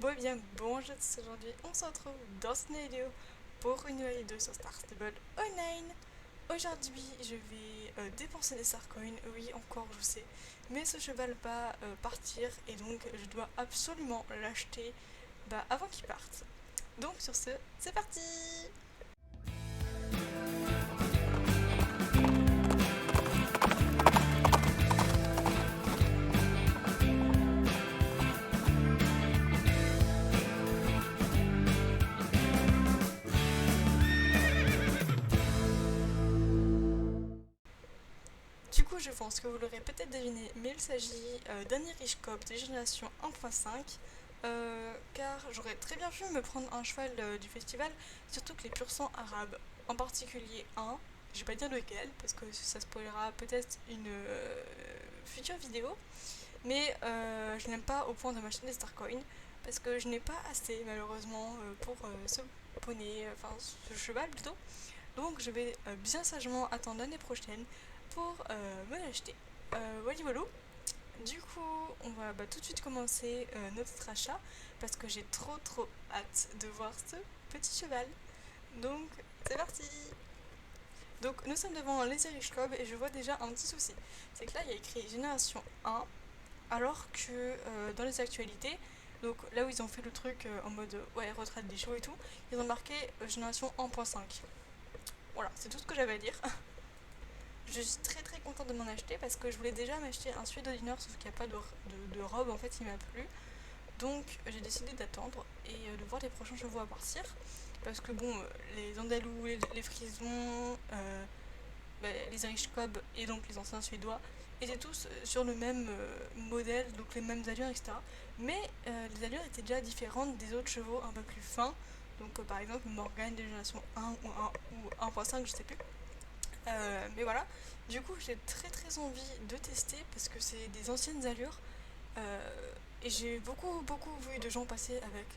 Bon et bien, bonjour à tous, aujourd'hui on se retrouve dans cette vidéo pour une nouvelle vidéo sur Star Stable Online. Aujourd'hui je vais dépenser des Star Coins, oui encore je sais, mais ce cheval va partir et donc je dois absolument l'acheter avant qu'il parte. Donc sur ce, c'est parti. Du coup je pense que vous l'aurez peut-être deviné, mais il s'agit d'un Irish Cob de génération 1.5. Car j'aurais très bien pu me prendre un cheval du festival, surtout que les pur sang arabes, en particulier un, je vais pas dire lequel parce que ça spoilera peut-être une future vidéo, mais je n'aime pas au point de m'acheter des Starcoins parce que je n'ai pas assez malheureusement pour ce poney, enfin ce cheval plutôt. Donc je vais bien sagement attendre l'année prochaine pour me l'acheter. Voilà, voilà. Du coup, on va tout de suite commencer notre achat parce que j'ai trop hâte de voir ce petit cheval. Donc, c'est parti. Donc, nous sommes devant un Laser Club et je vois déjà un petit souci. C'est que là, il y a écrit Génération 1 alors que dans les actualités, donc là où ils ont fait le truc en mode ouais, retraite des chevaux et tout, ils ont marqué Génération 1.5. Voilà, c'est tout ce que j'avais à dire. Je suis très contente de m'en acheter parce que je voulais déjà m'acheter un suédois dinner sauf qu'il n'y a pas de robe en fait il m'a plu. Donc j'ai décidé d'attendre et de voir les prochains chevaux à partir. Parce que bon, les Andalous, les Frisons, les Irish Cob et donc les anciens Suédois étaient tous sur le même modèle, donc les mêmes allures, etc. Mais les allures étaient déjà différentes des autres chevaux un peu plus fins. Donc par exemple Morgan de génération 1 ou 1.5, je sais plus. Mais voilà, du coup j'ai très envie de tester parce que c'est des anciennes allures et j'ai beaucoup vu de gens passer avec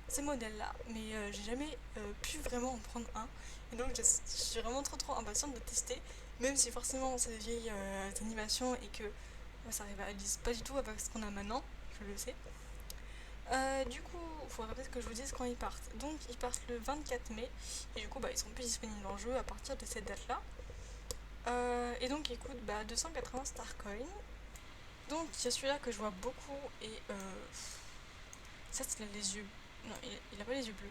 ces modèles-là, mais j'ai jamais pu vraiment en prendre un. Et donc je suis vraiment trop impatiente de tester, même si forcément c'est des vieilles animations et que ça rivalise pas du tout avec ce qu'on a maintenant, je le sais. Du coup, il faudrait peut-être que je vous dise quand ils partent. Donc ils partent le 24 mai, et du coup ils seront plus disponibles en jeu à partir de cette date-là. Et donc il coûte 280 Starcoin. Donc il y a celui-là que je vois beaucoup et ça c'est les yeux. Non, il a pas les yeux bleus.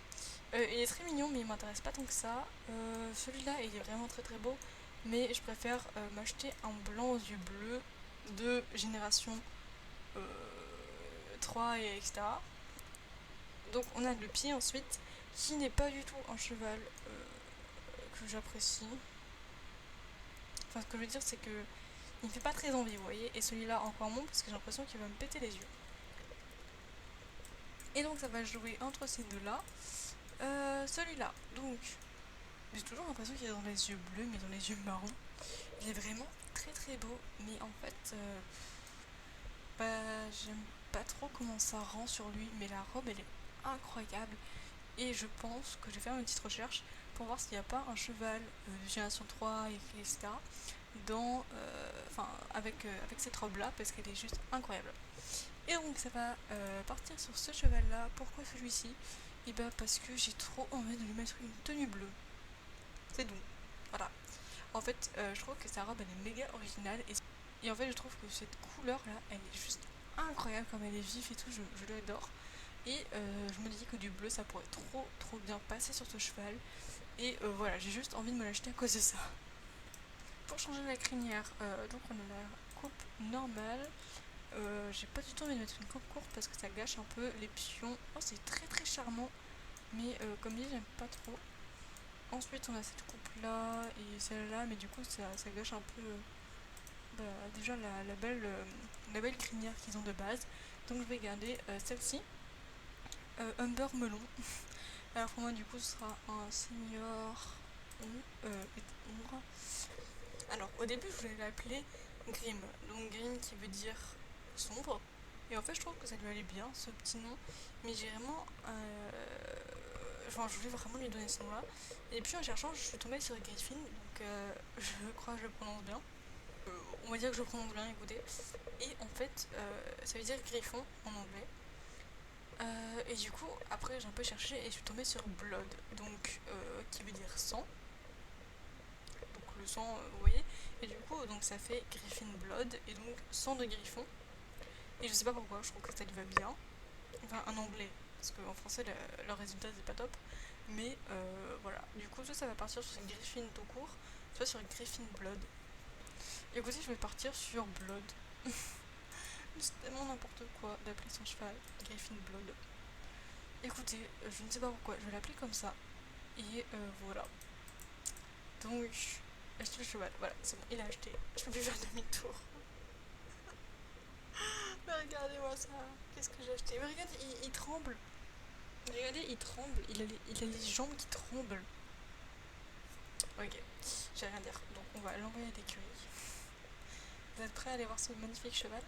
Il est très mignon mais il m'intéresse pas tant que ça. Celui-là il est vraiment très beau mais je préfère m'acheter un blanc aux yeux bleus de génération euh, 3 et etc. Donc on a le pied ensuite qui n'est pas du tout un cheval que j'apprécie. Enfin ce que je veux dire c'est que il me fait pas très envie, vous voyez, et celui-là encore moins parce que j'ai l'impression qu'il va me péter les yeux. Et donc ça va jouer entre ces deux-là. Celui-là, donc j'ai toujours l'impression qu'il est dans les yeux bleus, mais dans les yeux marrons. Il est vraiment très beau, mais en fait, j'aime pas trop comment ça rend sur lui, mais la robe elle est incroyable. Et je pense que je vais faire une petite recherche pour voir s'il n'y a pas un cheval de génération 3, etc. Avec cette robe là, parce qu'elle est juste incroyable. Et donc ça va partir sur ce cheval là. Pourquoi celui-ci? Et parce que j'ai trop envie de lui mettre une tenue bleue. C'est donc. Voilà. En fait, je trouve que sa robe elle est méga originale et en fait je trouve que cette couleur là elle est juste incroyable comme elle est vive et tout, je l'adore. Et je me dis que du bleu ça pourrait trop bien passer sur ce cheval. Et voilà, j'ai juste envie de me l'acheter à cause de ça. Pour changer la crinière, donc on a la coupe normale. J'ai pas du tout envie de mettre une coupe courte parce que ça gâche un peu les pions. Oh, c'est très charmant, mais comme dit, j'aime pas trop. Ensuite, on a cette coupe là et celle-là, mais du coup, ça gâche un peu déjà la belle crinière qu'ils ont de base. Donc, je vais garder celle-ci, Humber Melon. Alors, pour moi, du coup, ce sera un senior ombre. Alors, au début, je voulais l'appeler Grim. Donc, Grim qui veut dire sombre. Et en fait, je trouve que ça lui allait bien, ce petit nom. Mais j'ai vraiment. Enfin, je voulais vraiment lui donner ce nom-là. Et puis, en cherchant, je suis tombée sur Griffin. Donc, je crois que je le prononce bien. On va dire que je le prononce bien, écoutez. Et en fait, ça veut dire griffon en anglais. Et du coup, après j'ai un peu cherché et je suis tombée sur Blood, donc qui veut dire sang, donc le sang, vous voyez, et du coup, donc ça fait Griffin Blood, et donc sang de griffon, et je sais pas pourquoi, je trouve que ça lui va bien, enfin en anglais, parce qu'en français le résultat c'est pas top, mais voilà, du coup, ça va partir sur Griffin tout court, soit sur Griffin Blood. Et écoutez, je vais partir sur Blood. C'est tellement n'importe quoi d'appeler son cheval Griffin Blood. Écoutez, je ne sais pas pourquoi, je vais l'appeler comme ça. Et voilà. Donc, acheter le cheval. Voilà, c'est bon, il a acheté. Je peux plus faire demi-tour. Mais regardez-moi ça. Qu'est-ce que j'ai acheté? Mais regardez, il tremble. Regardez, il tremble. Il a les jambes qui tremblent. Ok, j'ai rien à dire. Donc, on va l'envoyer à l'écurie. Vous êtes prêts à aller voir ce magnifique cheval?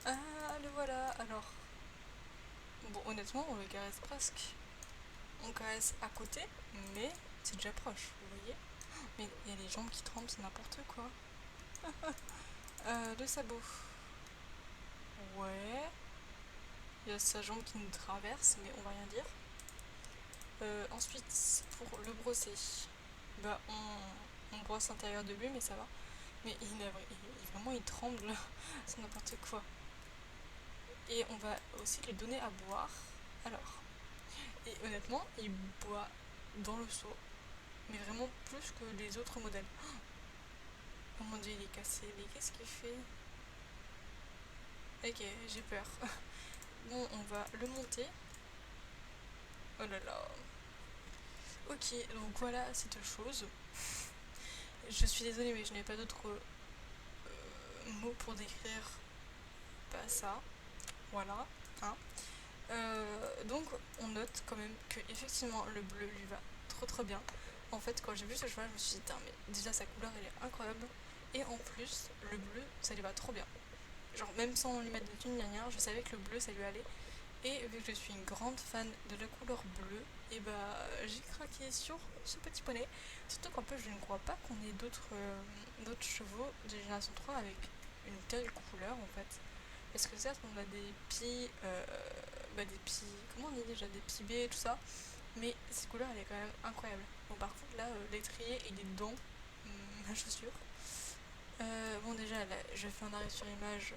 Ah, le voilà. Alors, bon, honnêtement, on le caresse presque. On caresse à côté, mais c'est déjà proche, vous voyez. Mais il y a les jambes qui tremblent, c'est n'importe quoi. Le sabot. Ouais. Il y a sa jambe qui nous traverse, mais on va rien dire. Ensuite, pour le brosser, bah on brosse l'intérieur de lui, mais ça va. Mais vraiment, il tremble, c'est n'importe quoi. Et on va aussi lui donner à boire. Alors, et honnêtement, il boit dans le seau, mais vraiment plus que les autres modèles. Oh mon dieu, il est cassé, mais qu'est-ce qu'il fait? Ok, j'ai peur. Bon, on va le monter. Oh là là. Ok, donc voilà cette chose. Je suis désolée, mais je n'ai pas d'autres mots pour décrire pas ça. Voilà. Hein. Donc, on note quand même que effectivement le bleu lui va trop trop bien. En fait, quand j'ai vu ce cheval, je me suis dit, mais déjà sa couleur elle est incroyable. Et en plus, le bleu, ça lui va trop bien. Genre, même sans lui mettre de thune dernière, je savais que le bleu ça lui allait. Et vu que je suis une grande fan de la couleur bleue, et bah j'ai craqué sur ce petit poney. Surtout qu'en plus je ne crois pas qu'on ait d'autres chevaux de génération 3 avec une telle couleur en fait. Parce que certes on a des pieds, comment on dit déjà, des pieds B et tout ça, mais cette couleur elle est quand même incroyable. Bon par contre là l'étrier il est dedans ma chaussure. Bon déjà là, je fais un arrêt sur image.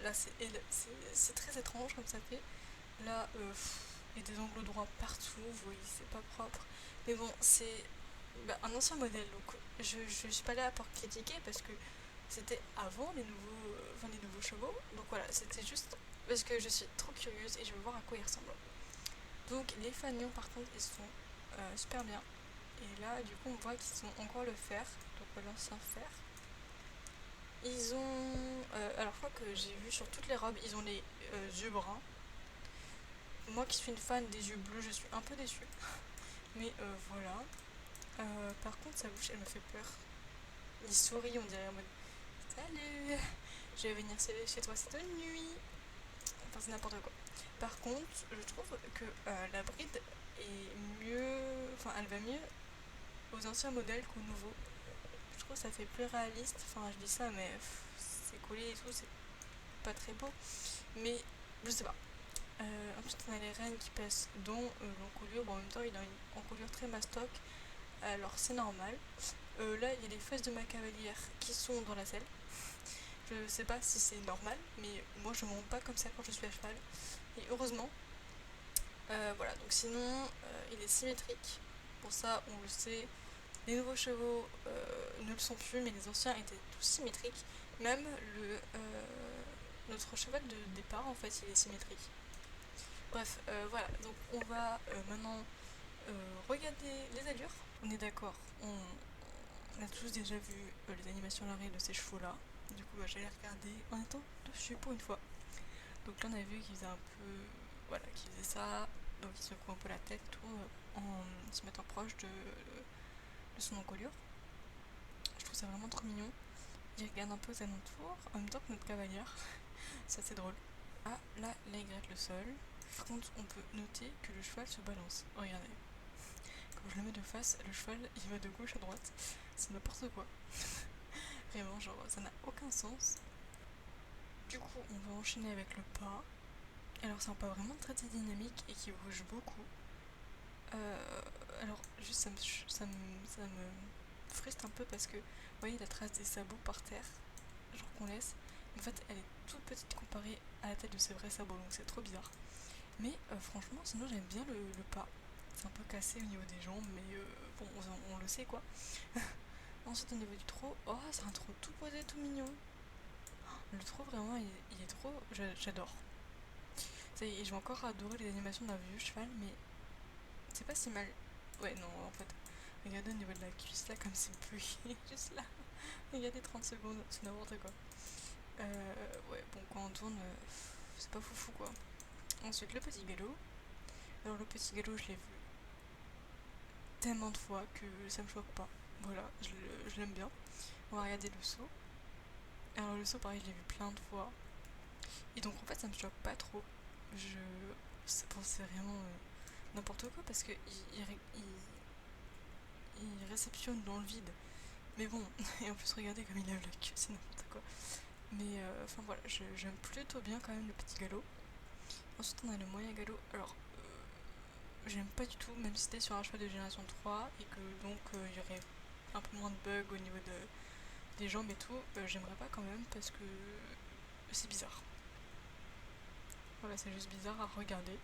Là c'est très étrange comme ça fait. Là, il y a des angles droits partout, vous voyez, c'est pas propre. Mais bon, c'est un ancien modèle, donc je suis pas là pour critiquer parce que c'était avant les nouveaux chevaux. Donc voilà, c'était juste parce que je suis trop curieuse et je veux voir à quoi ils ressemblent. Donc les fanions, par contre, ils sont super bien. Et là, du coup, on voit qu'ils ont encore le fer, donc l'ancien fer. Ils ont. Alors, je crois que j'ai vu sur toutes les robes, ils ont les yeux bruns. Moi qui suis une fan des yeux bleus, je suis un peu déçue. Mais voilà. Par contre, sa bouche, elle me fait peur. Il sourit, on dirait en mode salut, je vais venir chez toi cette nuit. Enfin, c'est n'importe quoi. Par contre, je trouve que la bride est mieux. Enfin, elle va mieux aux anciens modèles qu'aux nouveaux. Je trouve que ça fait plus réaliste. Enfin, je dis ça, mais c'est collé et tout, c'est pas très beau. Mais je sais pas. Ensuite, on a les reines qui passent dans l'encolure. Bon, en même temps, il a une encolure très mastoc, alors c'est normal. Là, il y a les fesses de ma cavalière qui sont dans la selle. Je sais pas si c'est normal, mais moi je monte pas comme ça quand je suis à cheval. Et heureusement. Voilà, donc sinon, il est symétrique. Pour ça, on le sait. Les nouveaux chevaux ne le sont plus, mais les anciens étaient tous symétriques. Même notre cheval de départ, en fait, il est symétrique. Bref, voilà, donc on va maintenant regarder les allures. On est d'accord, on a tous déjà vu les animations à l'arrêt de ces chevaux-là. Du coup, j'allais regarder en étant dessus pour une fois. Donc là, on a vu qu'ils faisaient un peu. Voilà, qu'ils faisaient ça. Donc ils secouent un peu la tête, tout, en se mettant proche de son encolure. Je trouve ça vraiment trop mignon. Il regarde un peu aux alentours, en même temps que notre cavalière. C'est assez drôle. Ah, là, il gratte le sol. Par contre, on peut noter que le cheval se balance. Regardez. Quand je le mets de face, le cheval, il va de gauche à droite. C'est n'importe quoi. Vraiment, genre, ça n'a aucun sens. Du coup, on va enchaîner avec le pas. Alors, c'est un pas vraiment très très dynamique et qui bouge beaucoup. Alors, juste ça me frustre un peu parce que, vous voyez la trace des sabots par terre, genre qu'on laisse. En fait, elle est toute petite comparée à la tête de ses vrais sabots, donc c'est trop bizarre. Mais franchement, sinon j'aime bien le pas. C'est un peu cassé au niveau des jambes, mais bon, on le sait quoi. Ensuite, au niveau du trot, oh, c'est un trot tout posé, tout mignon. Le trot, vraiment, il est trop. J'adore. Ça y est, je vais encore adorer les animations d'un vieux cheval, mais c'est pas si mal. Ouais, non, en fait, regardez au niveau de la cuisse là, comme c'est bugué, juste là. Regardez 30 secondes, c'est n'importe quoi. Ouais, bon, quand on tourne, c'est pas foufou quoi. Ensuite, le petit galop. Alors, le petit galop, je l'ai vu tellement de fois que ça me choque pas. Voilà, je l'aime bien. On va regarder le saut. Alors, le saut, pareil, je l'ai vu plein de fois. Et donc, en fait, ça me choque pas trop. Je. C'est vraiment n'importe quoi parce que il réceptionne dans le vide. Mais bon, et en plus, regardez comme il lève la queue, c'est n'importe quoi. Mais enfin voilà, j'aime plutôt bien quand même le petit galop. Ensuite, on a le moyen galop. Alors, j'aime pas du tout, même si c'était sur un cheval de génération 3 et que donc il y aurait un peu moins de bugs au niveau des jambes et tout, j'aimerais pas quand même parce que c'est bizarre. Voilà, c'est juste bizarre à regarder.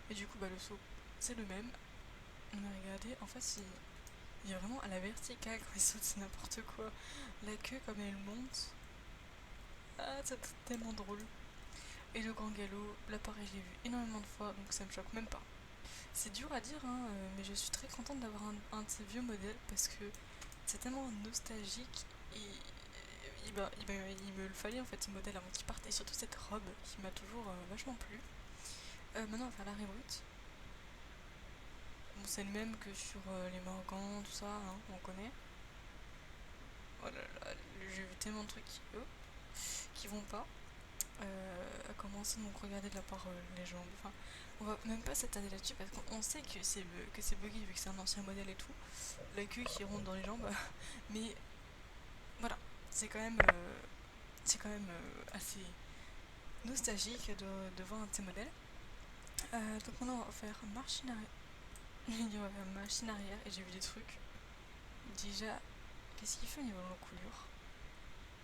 Et du coup, bah, le saut, c'est le même. Mais regardez, en fait, il est vraiment à la verticale quand il saute, c'est n'importe quoi. La queue, comme elle monte, ah, c'est tellement drôle. Et le grand galop, là pareil, je l'ai vu énormément de fois, donc ça me choque même pas. C'est dur à dire, hein, mais je suis très contente d'avoir un de ces vieux modèles parce que c'est tellement nostalgique et il me le fallait en fait ce modèle avant qu'il parte et surtout cette robe qui m'a toujours vachement plu. Maintenant on va faire l'arrêt brut. Bon, c'est le même que sur les Morgans, tout ça, hein, on connaît. Oh là là, j'ai vu tellement de trucs qui vont pas. À commencer donc regarder de la part les jambes. Enfin, on va même pas s'attarder là-dessus parce qu'on sait que c'est buggy vu que c'est un ancien modèle et tout. La queue qui rentre dans les jambes, mais voilà, c'est quand même assez nostalgique de voir un de ces modèles. Donc maintenant on va faire machine arrière. On va faire machine arrière et j'ai vu des trucs. Déjà, qu'est-ce qu'il fait au niveau de l'encoulure?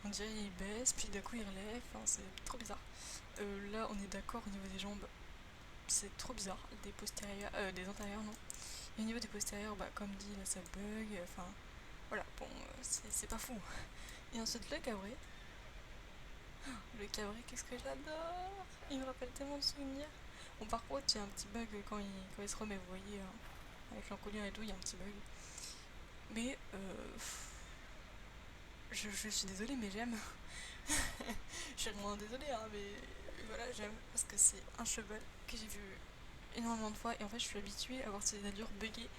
On dirait il baisse, puis d'un coup il relève, enfin, c'est trop bizarre. Là on est d'accord au niveau des jambes, c'est trop bizarre. Des postérieurs, des antérieurs non. Et au niveau des postérieurs, bah comme dit là ça bug, enfin voilà, bon c'est pas fou. Et ensuite le cabré. Le cabré, qu'est-ce que j'adore! Il me rappelle tellement de souvenirs. Bon par contre il y a un petit bug quand il se remet, vous voyez, avec l'encolure et tout, il y a un petit bug. Mais je suis désolée mais j'aime. Je suis vraiment désolée hein, mais voilà j'aime parce que c'est un cheval que j'ai vu énormément de fois et en fait je suis habituée à voir ses allures buggées.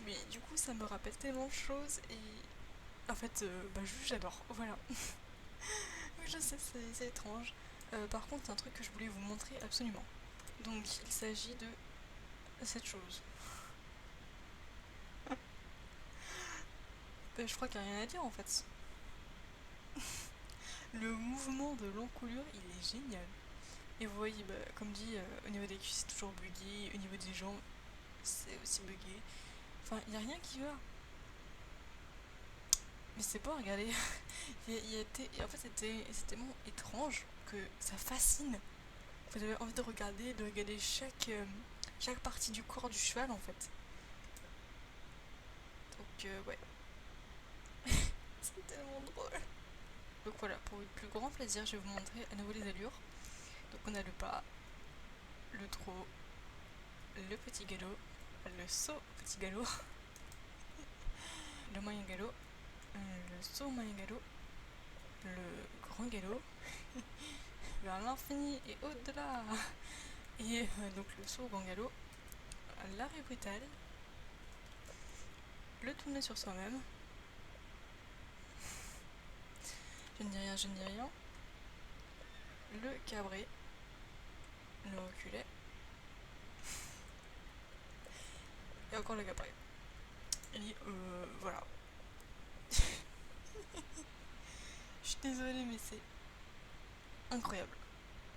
Mais du coup ça me rappelle tellement de choses et en fait bah juste j'adore, voilà. Oui je sais c'est étrange. Par contre c'est un truc que je voulais vous montrer absolument. Donc il s'agit de cette chose. Je crois qu'il n'y a rien à dire en fait. Le mouvement de l'encolure il est génial. Et vous voyez, bah, comme dit, au niveau des cuisses c'est toujours buggé, au niveau des jambes c'est aussi buggé. Enfin, il n'y a rien qui va. Mais c'est pas, regardez. En fait, c'est tellement étrange que ça fascine. Vous avez envie de regarder chaque partie du corps du cheval en fait. Donc, ouais, c'est tellement drôle. Donc voilà, pour le plus grand plaisir, je vais vous montrer à nouveau les allures. Donc, on a le pas, le trot, le petit galop, le saut petit galop, le moyen galop, le saut moyen galop, le grand galop, vers l'infini et au-delà. Et donc le saut au grand galop, l'arrêt brutal, le tourner sur soi-même, je ne dis rien, je ne dis rien, le cabré, le reculé, et encore le cabré. Et voilà. Je suis désolée, mais c'est incroyable.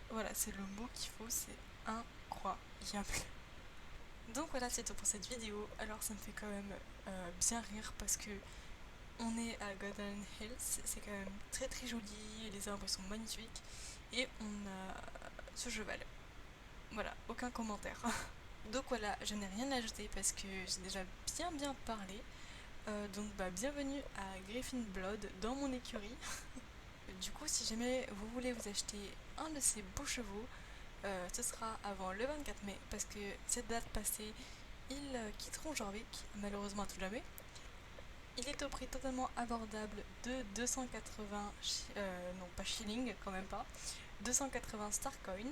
Voilà, c'est le mot qu'il faut, c'est incroyable. Donc voilà, c'est tout pour cette vidéo. Alors ça me fait quand même bien rire parce que on est à Golden Hills, c'est quand même très très joli, les arbres sont magnifiques et on a ce cheval. Voilà, aucun commentaire. Donc voilà, je n'ai rien à ajouter parce que j'ai déjà bien parlé. Donc bienvenue à Griffin Blood dans mon écurie. Du coup, si jamais vous voulez vous acheter un de ces beaux chevaux, ce sera avant le 24 mai parce que cette date passée, ils quitteront Jorvik, malheureusement à tout jamais. Il est au prix totalement abordable de 280, non pas shilling, quand même pas, 280 star coins.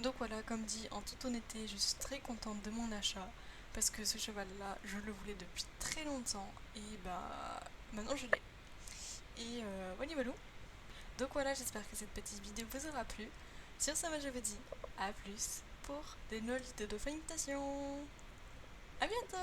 Donc voilà, comme dit, en toute honnêteté, je suis très contente de mon achat parce que ce cheval là, je le voulais depuis très longtemps et maintenant je l'ai. Et voilà. Donc voilà, j'espère que cette petite vidéo vous aura plu. Sur ce, moi je vous dis à plus pour des nouvelles vidéos de félicitations. À bientôt.